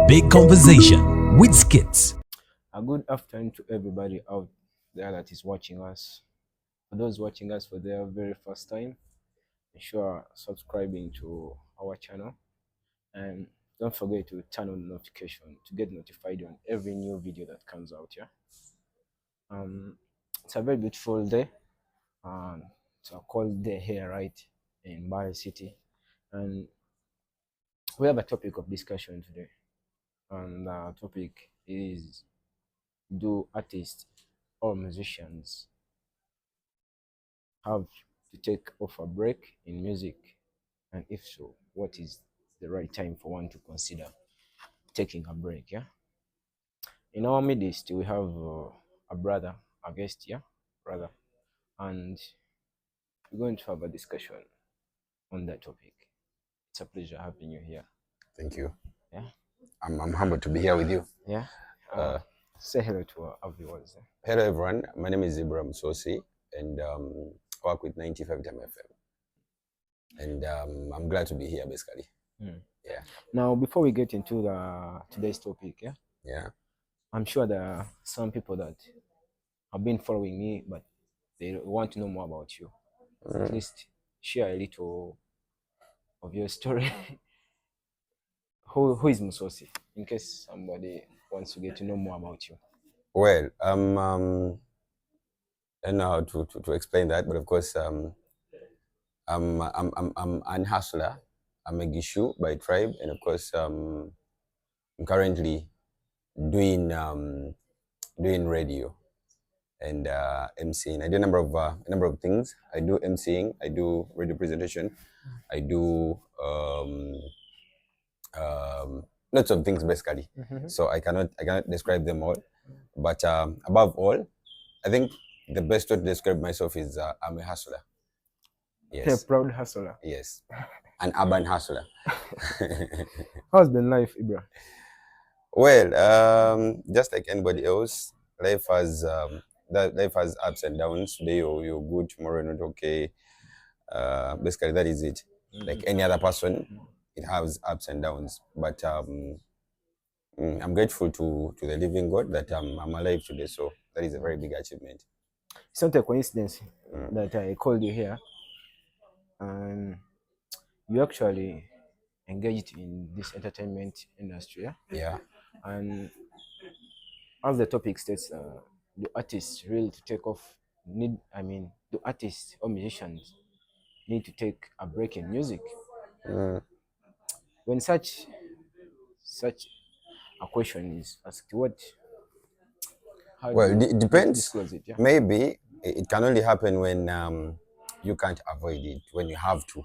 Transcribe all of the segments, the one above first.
Big Conversation with Skits. A good afternoon to everybody out there that is watching us. For those watching us for their very first time, ensure subscribing to our channel and don't forget to turn on notification to get notified on every new video that comes out. Yeah. It's a very beautiful day. It's a cold day here, right, in Bali City, and we have a topic of discussion today, and the topic is: do artists or musicians have to take off a break in music? And if so, what is the right time for one to consider taking a break? Yeah. In our midst, we have a brother, a guest, yeah, brother, and we're going to have a discussion on that topic. It's a pleasure having you here. Thank you. Yeah. I'm humbled to be here with you. Yeah. Say hello to our viewers. Hello, everyone. My name is Ibrah Musosi, and I work with 95 Time FM. And I'm glad to be here, basically. Yeah. Now, before we get into today's topic, Yeah. I'm sure there are some people that have been following me, but they want to know more about you. At least share a little of your story. Who is Musosi? In case somebody wants to get to know more about you. Well, I don't know how to explain that, but of course, I'm an hustler. I'm a Gishu by tribe, and of course, I'm currently doing radio and MCing. I do a number of things. I do MCing. I do radio presentation. I do lots of things, basically. So I cannot describe them all. But above all, I think the best way to describe myself is I'm a hustler. Yes. A proud hustler. Yes. An urban hustler. How's been life, Ibrah? Well, just like anybody else, life has ups and downs. Today you're good, tomorrow you're not okay. Basically that is it. Like any other person, it has ups and downs. But I'm grateful to the living God that I'm alive today. So that is a very big achievement. It's not a coincidence that I called you here. And you actually engaged in this entertainment industry. Yeah. And as the topic states, do artists really to take off do artists or musicians need to take a break in music? When such a question is asked, It depends. Disclose it, yeah? Maybe it can only happen when you can't avoid it, when you have to.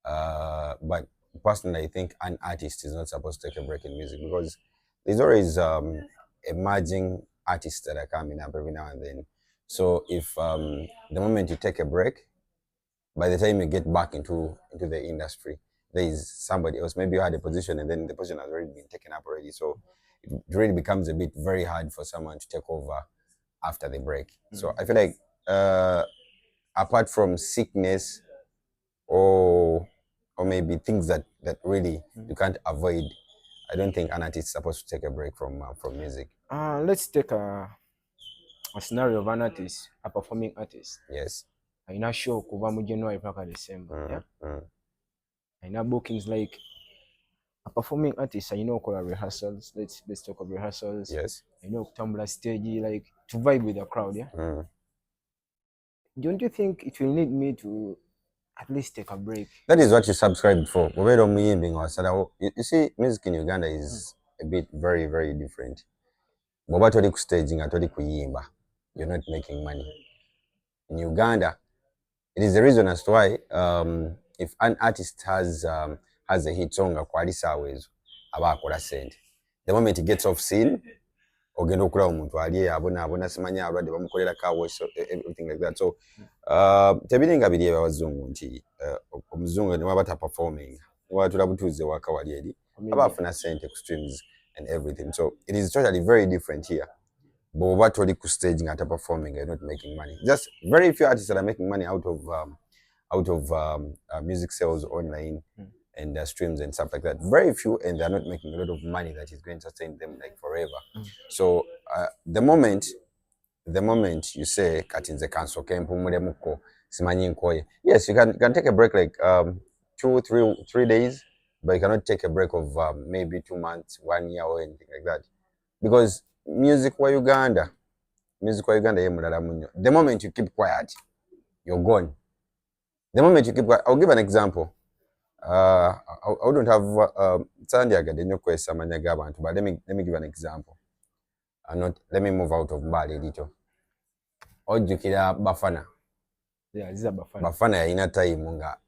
But personally, I think an artist is not supposed to take a break in music because there's always emerging artists that are coming up every now and then. So if the moment you take a break, by the time you get back into the industry, there is somebody else. Maybe you had a position and then the position has already been taken up already. So it really becomes a bit very hard for someone to take over after the break. So I feel like apart from sickness or maybe things that really you can't avoid, I don't think an artist is supposed to take a break from music. Let's take a scenario of an artist, a performing artist. Yes. Aina show kuva mu January paka December. Aina bookings like a performing artist. I know call rehearsals. Let's talk of rehearsals. Yes. I know Tumblr stage, like to vibe with the crowd. Yeah. Don't you think it will need me to at least take a break? That is what you subscribed for. You see, music in Uganda is a bit very, very different. Staging, you're not making money. In Uganda, it is the reason as to why if an artist has a hit song, the moment he gets off scene, ogenda okulaba omuntu ali abona simanya alwadde bamukolera car wash, everything like that. So tebiringa biri abazungu nti omuzungu ne wabata performing watula butuze waka wali eri abafuna sente ku streams and everything. So it is totally very different here. But toli ku stage ngata performing and not making money. Just very few artists that are making money out of music sales online. and streams and stuff like that. Very few, and they're not making a lot of money that is going to sustain them like forever. So the moment you say katinze kansoke mpumulemuko simanyi nkoye, yes, you can take a break like 2-3 days, but you cannot take a break of maybe 2 months, 1 year, or anything like that, because music wa Uganda ye mulala munyo. The moment you keep quiet, you're gone. The moment you keep quiet, I'll give an example. I wouldn't have Sandy Agadenyo kwesa manya g'abantu, but let me give an example. Let me move out of Mbale little. Ojjukira Bafana. Yeah, these are Bafana. Bafana yalina time nga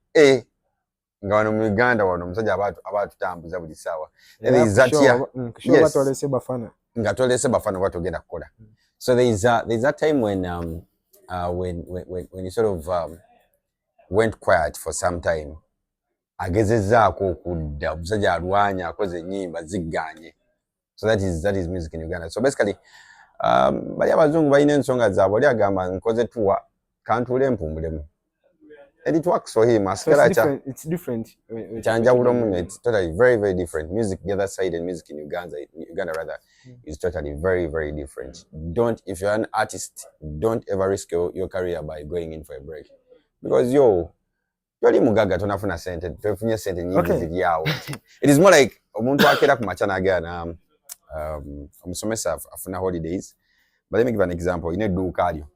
wano mu Uganda wano omusajja abatutambuza buli ssaawa. Batolese Bafana. Nga tolese Bafana what togenda kukola. So there's that time when you sort of went quiet for some time. Agezezzaako okudda omusajja alwanya akoze ennyimba zigganye. So that is music in Uganda. So basically bali abazungu balina ensonga zaabwe, oli agamba nkoze tuwa kantuule mpumulemu, and it works for him. It's different. It's totally very, very different. Music the other side and music in Uganda rather, is totally very, very different. If you're an artist, don't ever risk your career by going in for a break, because Yoli mugaga tonafuna sente, tofunye sente nyingi ziri yawo. It is more like omuntu akera ku machana agana omusomesa afuna holidays. But let me give an example. In a duka alyo.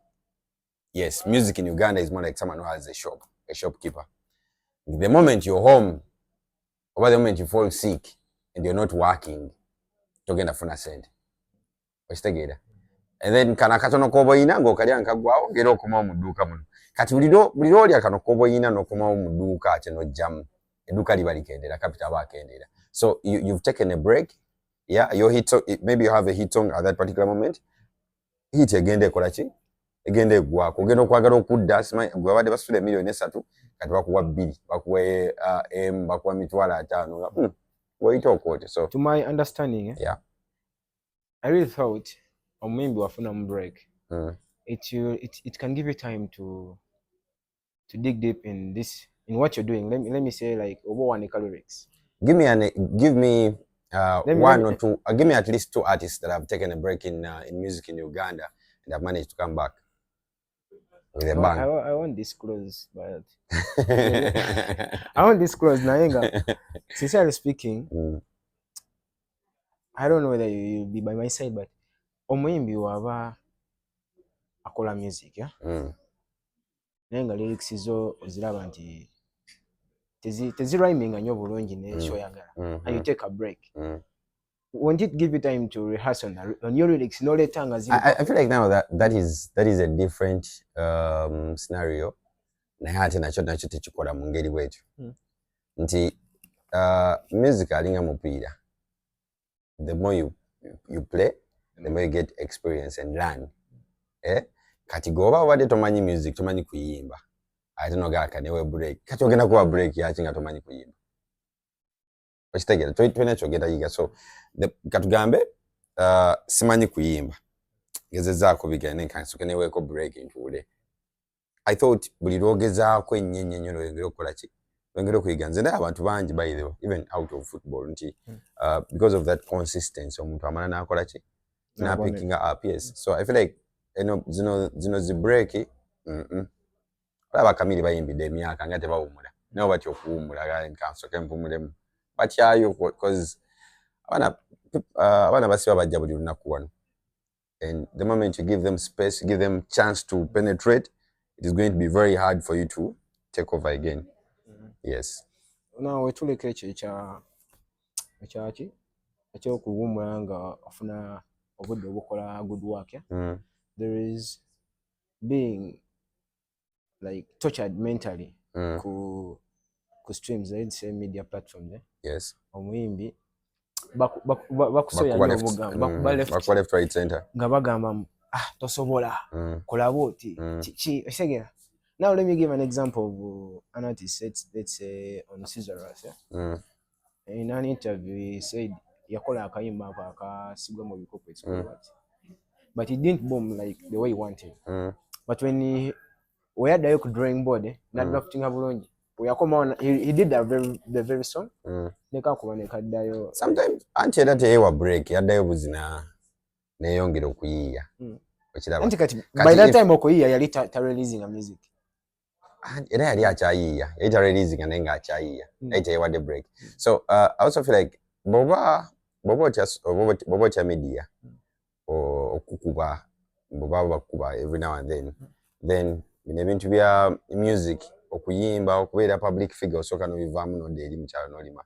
Yes, music in Uganda is more like someone who has a shopkeeper. The moment you're home, or the moment you fall sick and you're not working, togenda funa sente. Okitegera. And then kana katono kobo ina ngo kalya nkagwawo ngero okoma mu duka muno. Kati buliro olya kano kobo ina n'okoma mu duka ate no jam. Eduka liba likendera, capital bakendera. So you've taken a break. Yeah, your hit song, maybe you have a hit song at that particular moment. Hit egende ekola ki? Egende egwako. Ogenda okwagala okudda gwe abadde basula million 3 kati bakuwa 2, bakuwa bakuwa mitwalo 5. Wayita okwote. So to my understanding, yeah, I really thought maybe wafuna mu break. It can give you time to dig deep in what you're doing. Let me say like over 1 lyrics. Give me one or two. Give me at least 2 artists that have taken a break in music in Uganda and have managed to come back with a bang. I won't disclose, but I won't disclose. Naenga, sincerely speaking, I don't know whether you'll be by my side, but omuyimbi waba akola music, yeah. Naenga lyrics zo oziraba nti tezi rhyming nnyo bulungi ne show yagala, and you take a break. Won't it give you time to rehearse on your lyrics? No later I feel like now that is a different scenario. Na ate nacho tekikola mu ngeri bwetyo. Nti music alinga mupiira. The more you play, the more you get experience and learn. Kati goba wade tomanyi music, tomanyi kuyimba. I don't know gaka newe break. Kati ogenda kuwa break yaki nga tomanyi kuyimba. Okitegera twene kyogenda yiga. So katugambe simanyi kuyimba. Gezezaako bigane nkansoke neweko break ntuule. I thought buli lwogezaako ennyo lwengera okukola ki? Lwengera okuyiga. Nze naye abantu bangi by the way, even out of football nti because of that consistency omuntu amala n'akola ki? Na picking up, yes. So I feel like zino zi break Olaba Kamili bayimbidde emyaka nga tebawumula. Nabo batyo okuwumula nkansoke mpumulemu. Batyayo because abana basiba bajja buli lunaku wano. And the moment you give them space, give them chance to penetrate, it is going to be very hard for you to take over again. Yes. Now wetuleka ekyokuwumula nga ofuna obudde obukola good work. There is being like tortured mentally ku streams, let's say media platforms. Yes. Omuyimbi bakusoya bakuba left right center nga bagamba tosobola kola boti chi osegera. Now let me give an example of an artist, let's say on Caesarus. In an interview he said yakola akayimba akasigwa mu bikopo but it didn't boom like the way he wanted. But when we had the drawing board, not drafting a bulongi. we are come on he did the very song Mm. neka kuboneka dayo Sometimes anti era teyewa break yaddayo buzina neyongera okuyiiya okiraba anti kati by that time okuyiiya yali ta releasing a music era yali akyayiiya yali ta releasing naye nga akyayiiya naye teyewadde break. So I also feel like boba otya media okukuba boba bakuba every now and then bino ebintu bya music okuyimba okubeera public figure osooka n'obivaamu n'odda eri mukyalo n'olima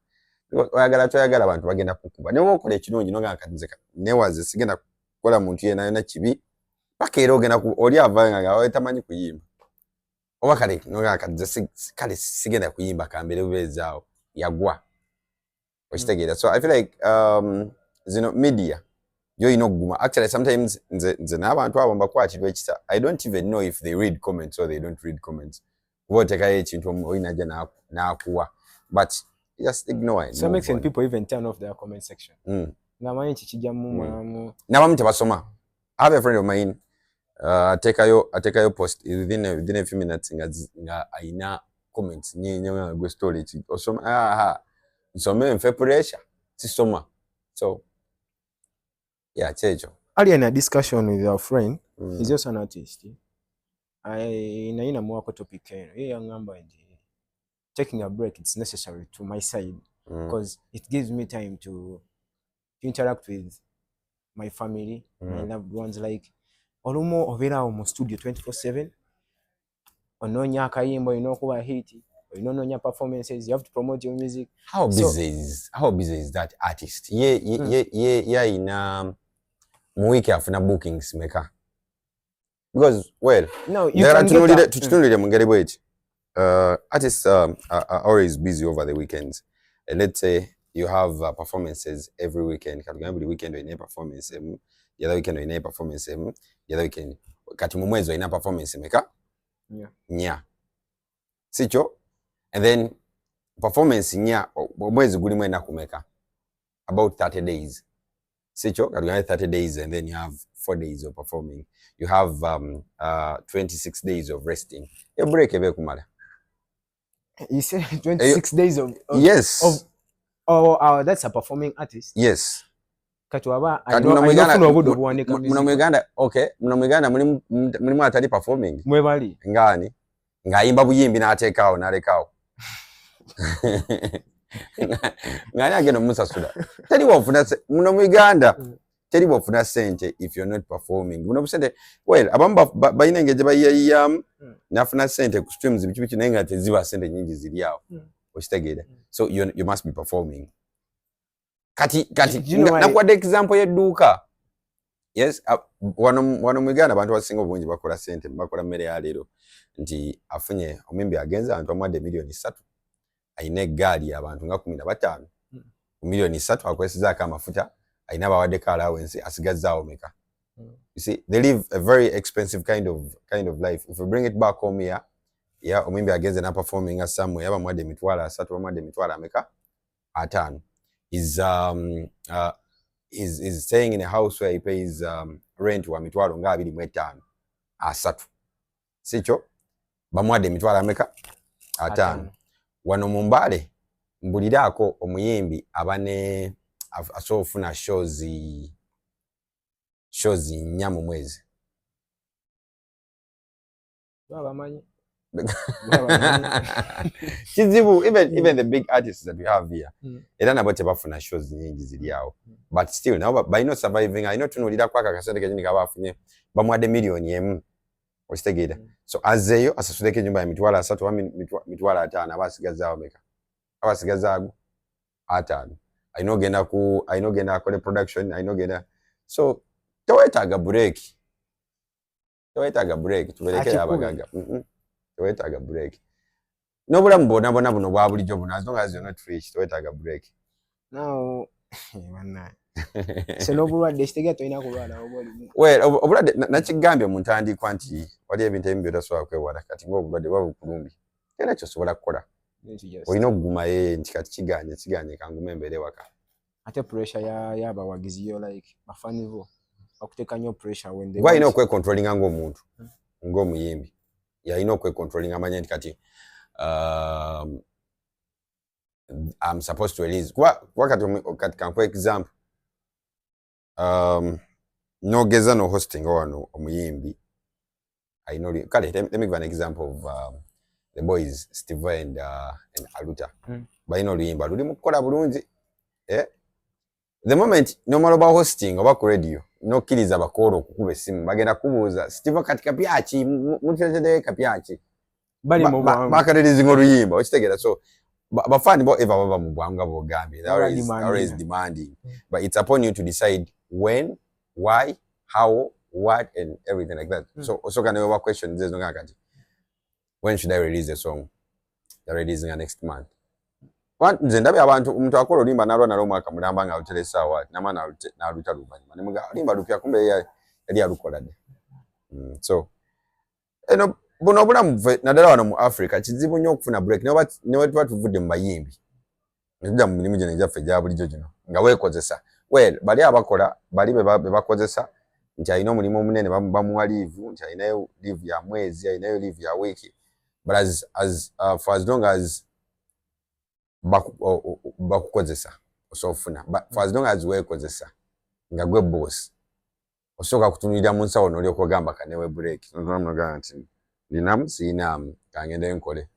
oyagala toyagala abantu bagenda kukuba naye okola ekirungi nogaa kati nze newaze sigenda kukola muntu yena yona kibi paka era ogenda oli avanga nga tamanyi kuyimba oba kale nogaa kati nze kale sigenda kuyimba kambere bubeezaawo yagwa okitegeera. So I feel like zino media yo ino guma actually sometimes nze n'abantu abo mbakwatirwa ekisa I don't even know if they read comments or they don't read comments kubootekayo ekintu oyinajja n'akuwa but just ignore it. Some extent people even turn off their comment section ngamanyi kikijja mu n'abamu tebasoma. I have a friend of mine atekayo post within a few minutes nga ayina comments nyinyi gwe story osoma nsome nfe pressure sisoma. So yeah, checho. Earlier in a discussion with our friend, he's also an artist. I more topic taking a break, it's necessary to my side because it gives me time to interact with my family, my loved ones. Like olumo overa mu studio 24/7 ononya akayimbo inokuba hit ononya performances, you have to promote your music. How busy is that artist? Yeah ina mu week afuna bookings meka because well no you there can are tutunulire mu ngeri bweki artists are always busy over the weekends, and let's say you have performances every weekend. Every weekend you performance, the other weekend you performance, the other weekend kati mu mwezi ina performance meka nya sicho, and then performance nya mwezi gulimu ena kumeka about 30 days sicho, kati 30 days and then you have 4 days of performing, you have 26 days of resting. A break ebe kumala. You say 26 days of yes oh that's a performing artist. Yes katwaba ayinofuna obudo buwanika Uganda. Okay, Uganda mulimu atali performing mwebali ngani ngayimba buyimbi n'ateekaawo n'alekaawo ngani agenda musasula teri wafuna muno mu Uganda teri wafuna sente if you're not performing. Muno busente well abamba bayina engege bayiyamu nafuna sente ku streams bikibichi naye nga teziba sente nyingi ziriawo okitegeera. So you must be performing. Kati nakwadde example y'edduuka. Yes, wano mu Uganda abantu basinga obungi bakola sente bakola mmere ya leero nti afunye omimbi agenza abantu amuwadde $3,000,000 ayina eggaali abantu nga 15 $3,000,000 akwesizaako amafuta ayina abawaddeko allowance asigazzaawo meka. You see, they live a very expensive kind of life. If you bring it back home here, yeah, omimbi agenze na performing as somewhere bamuwadde $3,000 bamuwadde $5,000 ameka 5. Is staying in a house where he pays rent wa $25,000 nga 25 sicho bamuwadde $5,000 ameka 5. Wano mu Mbale mbuliraako omuyimbi abane asofuna shows 4 mu mwezi. babamanyi kizibu even the big artists that we have here era nabo tebafuna shows nyingi ziriawo but still now by not surviving I know tunulira kwaka kasente kenyini kabafunye bamuwadde $1,000,000 okitegeera. So azeyo asasuleko ennyumba ya $3,000 abasigazzaawo meka abasigazaago 5. ayinogenda akole production ayinogenda. So tewetaaga break tuberekere abagaga tewetaaga break n'obulamu bwonna buno bwa bulijjo buno as long as you're not rich tewetaaga break. Now so n'obulwadde kitegera tolina kulwala obwolimu well obulwadde nakigambye mu ntandikwa nti wali ebintu ebimu byotasobola kwewala kati ng'obulwadde bwa bukulumbi era kyosobola kukola olina okugumayo nti kati kiganye kangume embeere waka. Ate pressure y'abawagizi yo like bafanivo okuteeka nnyo pressure when alina okwecontrollinga ng'omuntu ng'omuyimbi yalina okwecontrollinga amanye nti kati um, I'm supposed to release. Katika for example, nogeza no hosting wano omuyimbi. I know. Let me give an example of the boys Steve and Aluta. Balina oluyimba luli mu kukola bulungi. The moment normal about hosting oba ku radio nokkiriza bakolo okukuba essimu bagenda kubuuza Steve katika pyaki mutetede kapyaki bali mu bakareleasing oluyimba okitegeera so bafani bo ever baba mu bwanga bwogambye always demanding but it's upon you to decide when, why, how, what and everything like that. So can you question there's no kati when should I release the song? They're releasing next month. Nze ndabye abantu omuntu akola olimba nalwa nalo mwaka mulamba nga utelesa wa nama na luta luvanyuma ne muga olimba lupya kumbe yali alukola de. So eno buno bulamu nadala wano mu Africa kizibu nnyo okufuna break ne watu tuvudde mu bayimbi nja mu mirimu gye gyaffe gya bulijjo gino nga weekozesa well bali abakola bali be bakozesa nti alina omulimu omunene bamuwa leave nti alinayo leave ya mwezi alinayo leave ya wiki but for as long as bakukozesa osofuna but for as long as weekozesa nga gwe boss osoka kutunulira mu nsawo n'oli okugamba kanewe break nogamba nti ninamu siinamu kangende nkole.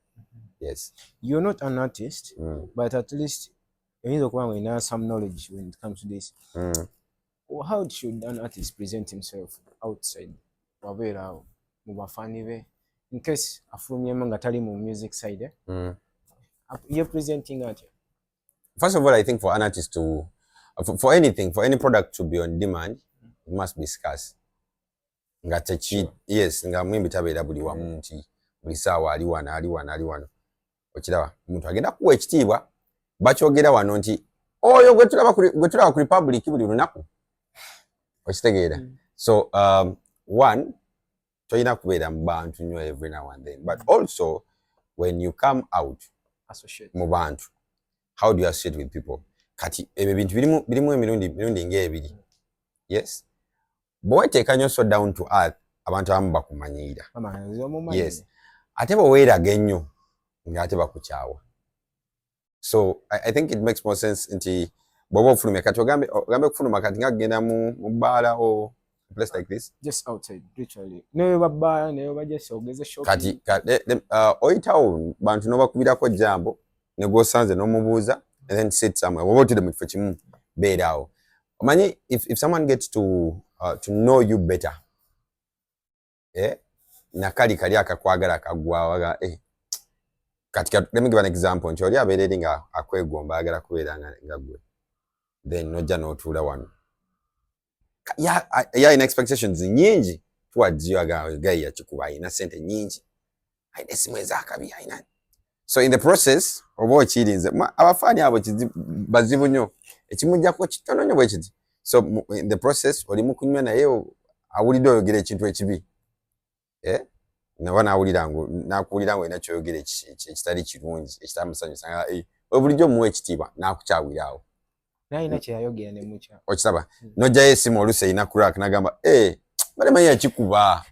Yes, you're not an artist but at least you need to have some knowledge when it comes to this. How should an artist present himself outside wabera mu bafani be in case afumyemo nga tali mu music side you're presenting art? First of all, I think for an artist to for anything, for any product to be on demand, it must be scarce. Nga techi yes nga mwimbi tabeera buli wamu nti buli saawa ali wano okiraba omuntu agenda kuwa ekitiibwa bakyogera wano nti oyo gwe tulaba ku republic buli lunaku okitegeera. So one toyina kubeera mu bantu nnyo every now and then but also when you come out mu bantu how do you associate with people kati ebyo bintu birimu emirundi ng'ebiri. Yes, bweteeka nnyo so down to earth abantu abamu bakumanyiira. Yes, ate bweweeraga ennyo ng'ate bakukyawa. So I think it makes more sense nti bw'oba ofulumya kati ogambe kufuluma kati nga kugenda mu bbaala o place like this just outside literally neyo babbaala neyo bajese ogeze shopping kati oyitawo bantu n'obakubirako jambo ne gwosanze n'omubuuza and then sit somewhere bw'oba otudde mu kifo kimu beeraawo omanyi if someone gets to know you better nakali kali akakwagala akagwawaga kati let me give an example nti oli abeera eri nga akwegomba ayagala kubeera nga gwe then nojja n'otuula wano yalina expectations nyingi towards you agayi yakikuba alina sente nyingi alina essimu ez'akabi alina so in the process oba okirinze abafaani abo bazibu nnyo ekimujjako kitono nnyo bwe kiti so in the process oli mu kunywa naye awulidde oyogera ekintu ekibi naba nakuwulira ngu olina kyoyogera ekitali kirungi ekitamusanyusa nga bulijjo muwa ekitiibwa n'akukyawiraawo nalina kyeyayogera ne mukya okisaba nojjayo esimu oluusi erina crack n'agamba balemanyi yakikuba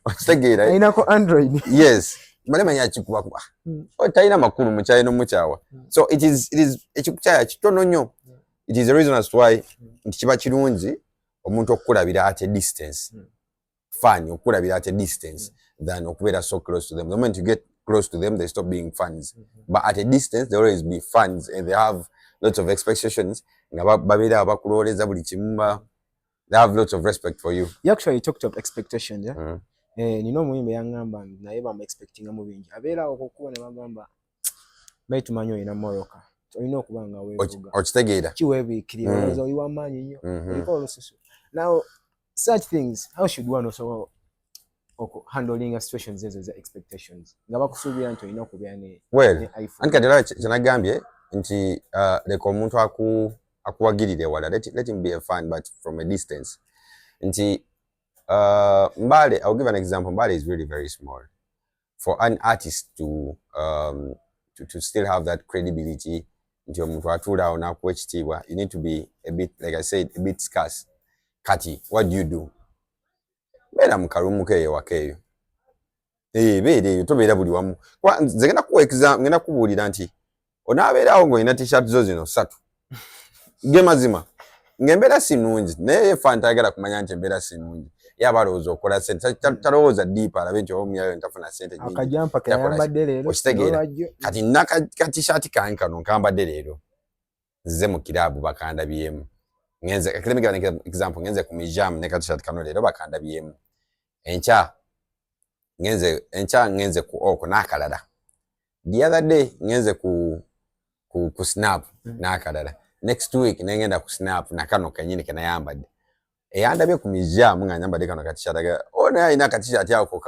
okitegeera alinako android. Yes, balemanyi yakikuba kuba talina makulu mukyaye n'omukyawa so it is ekikukyaya kitono nnyo. It is the reason as to why nti kiba kirungi omuntu okukulabira at a distance fun okukulabira at a distance than okubeera so close to them. The moment you get close to them they stop being fans but at a distance they always be fans and they have lots of expectations nga babeera bakulowoleza buli kimu they have lots of respect for you. You actually talked of expectations nina omuyimbi yaŋŋamba naye bamu expectinga mu bingi abeera okukuba ne bagamba bayi tumanyi olina moroka olina okuba nga weevuga okitegeera kiweebiikirira olowooza oli w'amaanyi nnyo oliko olususu. Now such things how should one also handling situations ezo za expectations nga bakusuubira nti olina okubeera ne anti kati era kyenagambye nti leka omuntu akuwagirire wala let him be a fan but from a distance nti Mbale, I'll give an example. Mbale is really very small. For an artist to still have that credibility, you need to be a bit, like I said, a bit scarce. Kati, what do you do? Bela mkarumuke wakeyo. Beere tobeera buli wamu kwa nze ngenda kuwa exam ngenda kubuulira nti onaabeerawo ng'olina t-shirt zo zino 3 ge mazima ng'embeera si nnungi naye fanta ayagala kumanya nti embeera si nnungi yaba alowooza okola sente talowooza diipa alabe nti omumyayo ntafuna sente nyingi akajampa ke yambadde leero okitegeera kati nina ka t-shirt kange kano nkambadde leero nzize mu kiraabu bakandabyemu ngenze example ngenze ku mijam ne ka t-shirt kano leero bakandabyemu enkya ngenze ku oko n'akalala the other day ngenze ku snap n'akalala next week nengenda ku snap nakano kanyini kanayambadde eyandabye ku mijam nga nyambadde kano ka t-shirt ona alina ka t-shirt yako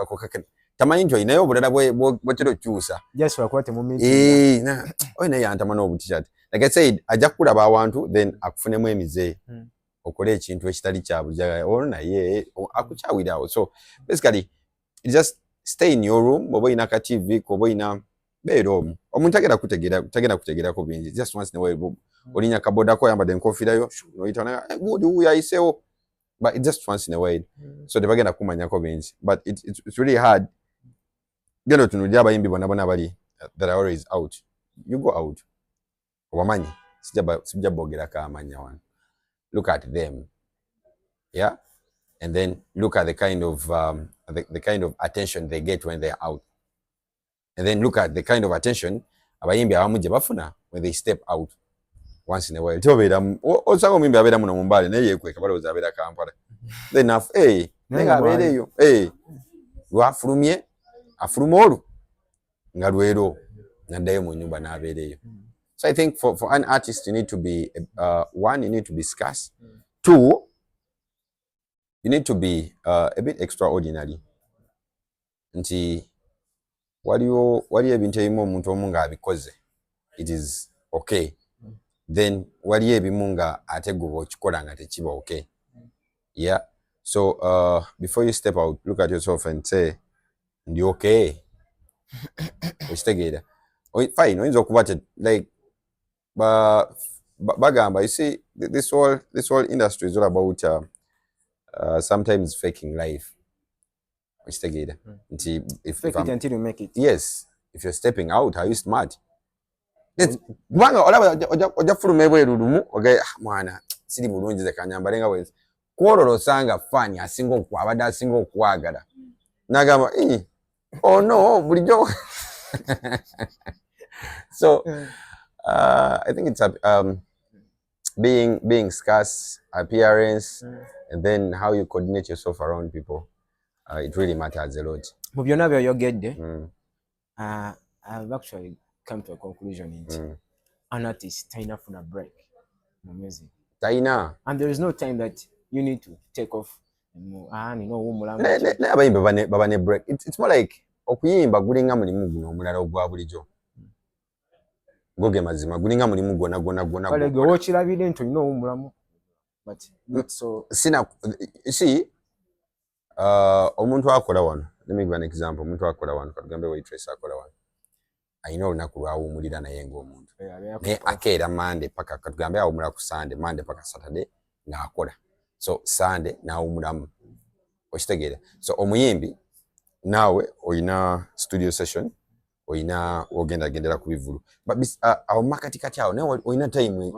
tamanyi nti olinayo obulala bwekiro kyusa just wakwate mu meeting oyina yantama n'obu t-shirt like I said ajja kulaba abantu then akufunemu emize okole ekintu ekitali kya bujaga ona ye akukyawirawo so basically just stay in your room oba ina ka TV ko oba ina beero omuntu agenda kutegeera ko bingi just once in a while olinya kaboda ko yambadde enkofira yo noyitana good uyayisewo but it's just once in a while so tebagenda kumanya ko bingi but it's really hard gendo tunulira abayimbi bonna bali that are always out you go out wamanyi sijja bogera ka amanya wan look at them yeah and then look at the kind of the kind of attention they get when they're out and then look at the kind of attention abayimbi abamu gye bafuna when they step out once in a while tobeera osanga omuyimbi abeera muno mu mbale naye yeekweka balowooza abeera Kampala then nenga abeereyo lwafulumye afuluma olwo nga lwero naddayo mu nyumba n'abeereyo. So I think for an artist you need to be one, you need to be scarce. Two, you need to be a bit extraordinary. Nti waliyo ebintu ebimu omuntu omu nga abikoze it is okay, then waliyo ebimu nga ate gwe okikola nga tekiba okay. Yeah, so before you step out, look at yourself and say ndi okay. Okitegeera fine oyinza okuba like bagamba, you see this whole industry is all about sometimes faking life. Okitegeera nti if fake it until you make it. Yes, if you're stepping out, are you smart? Kubanga olaba ojja fuluma ebweru lumu oge mwana siri bulungi ze kanyambale nga bwenzi kwololosanga fani asinga okwabadde asinga okwagala nagamba oh no bulijjo. So I think it's being scarce, appearance, and then how you coordinate yourself around people. It really matters a lot. Mu byonna by'oyogedde, I've actually come to a conclusion in an artist talina funa break mu music. Talina. And there is no time that you need to take off. Nina owummula. Naye abayimbi baba ne break. It's more like okuyimba gulinga mulimu guno omulala ogwa bulijjo. Goge mazima gulinga mulimu gwona. Kale gwe wokirabire nti olina owummulamu. But not so. See, omuntu akola wano, let me give an example. Omuntu akola wano, katugambe waitress akola wano, ayina olunaku lwawummulira naye ng'omuntu naye akeera Monday paka katugambe awummula ku Sunday, Monday paka Saturday ng'akola, so Sunday n'awummulamu. Okitegeera? So omuyimbi naawe oyina studio session, oyina ogendagendera ku bivulu, but awo makatikati awo naye oyina time.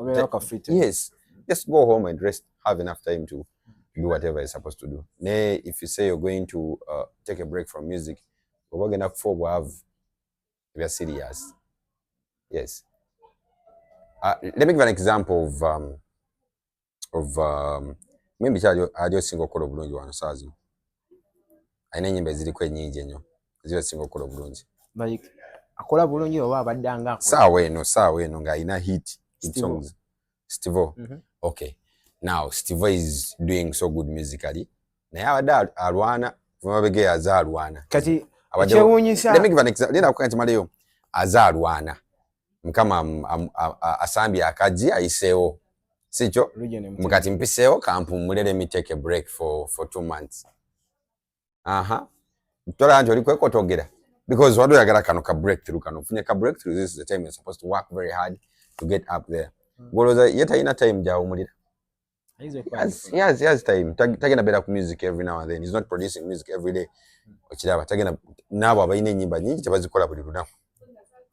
Yes, just go home and rest, have enough time to do whatever you're supposed to do. If you say you're going to take a break from music, we're going to we are serious. Yes. Let me give an example of maybe adio single kola bulungi wano sazi. Ayina ennyimba eziriko ennyingi ennyo ziri single kola bulungi. Like akola bulungi oba abaddanga akola. Saawa eno ng'ayina hit songs. Stivo. Okay. Now, Steve is doing so good musically. Naye abadde alwana mabege azaalwana. Kati kyewuunyisa. Let me give an example. Nina kukanti maleyo azaalwana. Mukama asambye akaji ayiseewo. Sikyo? Mukati mpiseewo kampumule, let me take a break for 2 months. Tola nti oli kwekotogera. Because wado yagala kano ka breakthrough kano. Funye ka breakthrough, this is the time you're supposed to work very hard to get up there. Goloza yeta ina time jawumulira. He has time. Tagenda better music every now and then. He's not producing music every day. Okiraba tagenda nabo abalina ennyimba nyingi tebazikola buli lunaku.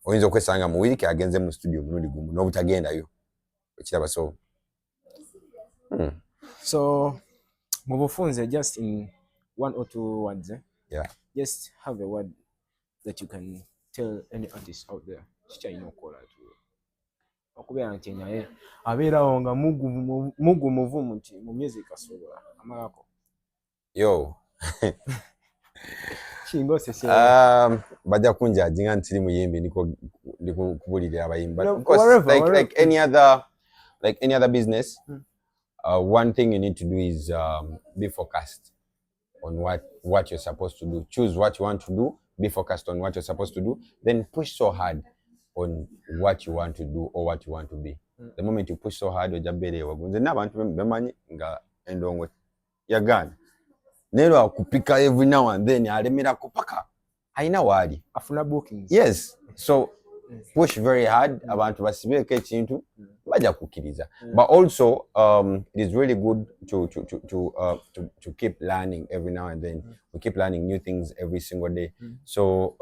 Oyinza okwesanga mu wiiki agenze mu studio mulundi gumu n'obutagendayo. Okiraba so. So mubufunze, just in 1 or 2 words, Yeah. Just have a word that you can tell any artist out there. Kikyalina okukola okubeera nti naye abeerawo nga mugumu mu music asobola amalako. Yo. Bajja kunjajinga nti tiri muyimbi ndiko kubulirira abayimbi. Of course, like any other business, one thing you need to do is be focused on what you're supposed to do. Choose what you want to do, be focused on what you're supposed to do, then push so hard on what you want to do or what you want to be. The moment you push so hard, ojabere wagunze n'abantu bemanyi nga endongo yagana. Nero akupika every now and then alemera kupaka. Haina wali. Afuna bookings. Yes. So push very hard abantu basibeke ekintu bajja kukiriza. But also it is really good to keep learning every now and then. We keep learning new things every single day. So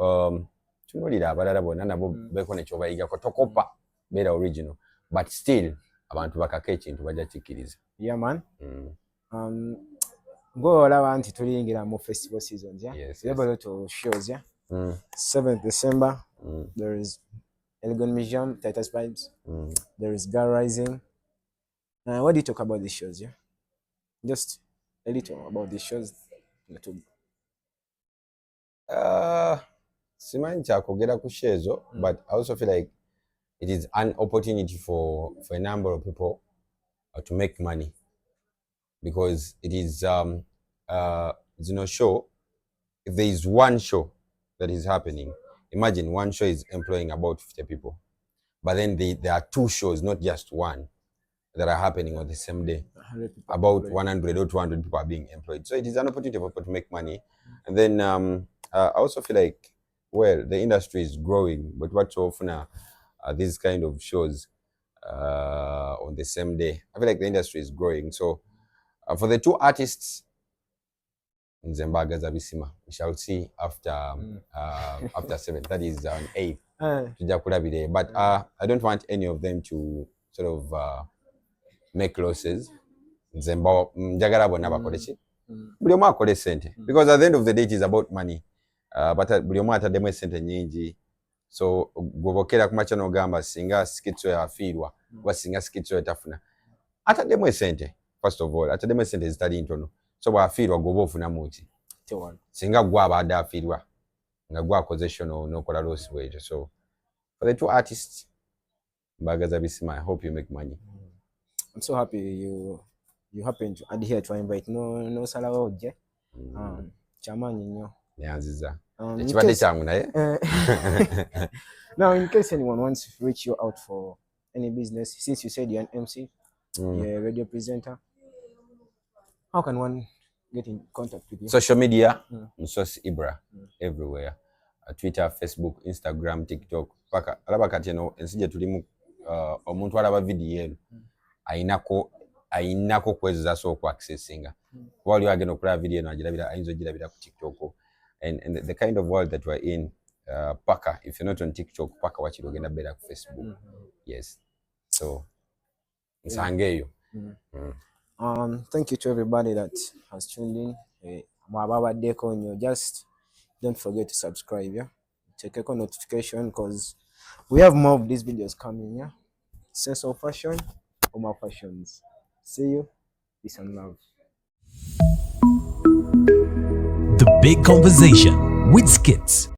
tunolira abalala bonna nabo beko nekyo bayiga ko tokopa better original, but still abantu bakaka ekintu bajja kikiriza. Yeah man. Go olaba nti tuliyingira mu festival seasons, yeah. Yes, we're able to shows, yeah. 7th December, there is Elgon Museum, Titus Vibes. There is Girl Rising. What do you talk about these shows, yeah? Just a little about these shows. Simanyi kyakogera ku shezo, but I also feel like it is an opportunity for a number of people to make money, because it is show. If there is one show that is happening, imagine one show is employing about 50 people, but then there are 2 shows, not just one, that are happening on the same day. About 100 or 200 people are being employed. So it is an opportunity for people to make money. And then I also feel like, well, the industry is growing, but what's so often are these kind of shows on the same day. I feel like the industry is growing. So for the 2 artists, Nzembaga Zabisima, we shall see after 7. That is on 8th. But I don't want any of them to sort of make losses. Nzemba njagala bonna bakole ki? Buli omu akole sente. Because at the end of the day it is about money. But buli omu ataddemu sente nyingi. So gobokera kumacha n'ogamba singa skitso yafiirwa, oba singa skitso yatafuna. Ataddemu sente. First of all, ataddemu sente zitali ntono. So bw'afiirwa goba ofunamu ki? Singa gwe abadde afiirwa nga gwe akoze show n'okola loss bw'ekyo. So for the 2 artists, Mbaga Zabisima, I hope you make money. I'm so happy you happen to adhere to our invite. No salawo ojje. Chamanyi nnyo. Neyanziza. Ekibadde kyangu naye. Now, in case anyone wants to reach you out for any business, since you said you're an MC, you're a radio presenter, how can one get in contact with you? Social media, Musosi Ibrah, everywhere. Twitter, Facebook, Instagram, TikTok. Paka alaba kati eno ensi gye tulimu omuntu alaba video eno ayinako kwezza so accessinga. Kuba oli agenda okulaba video eno ayinza ogirabira ku TikTok. And the kind of world that we're in, paka, if you're not on TikTok, paka wakiri ogenda beera ku Facebook. Yes. So nsangeeyo. Thank you to everybody that has tuned in. Just don't forget to subscribe, yeah. Check a notification because we have more of these videos coming, yeah. Sense of fashion, or more fashions. See you. Peace and love. The Big Conversation with Skits.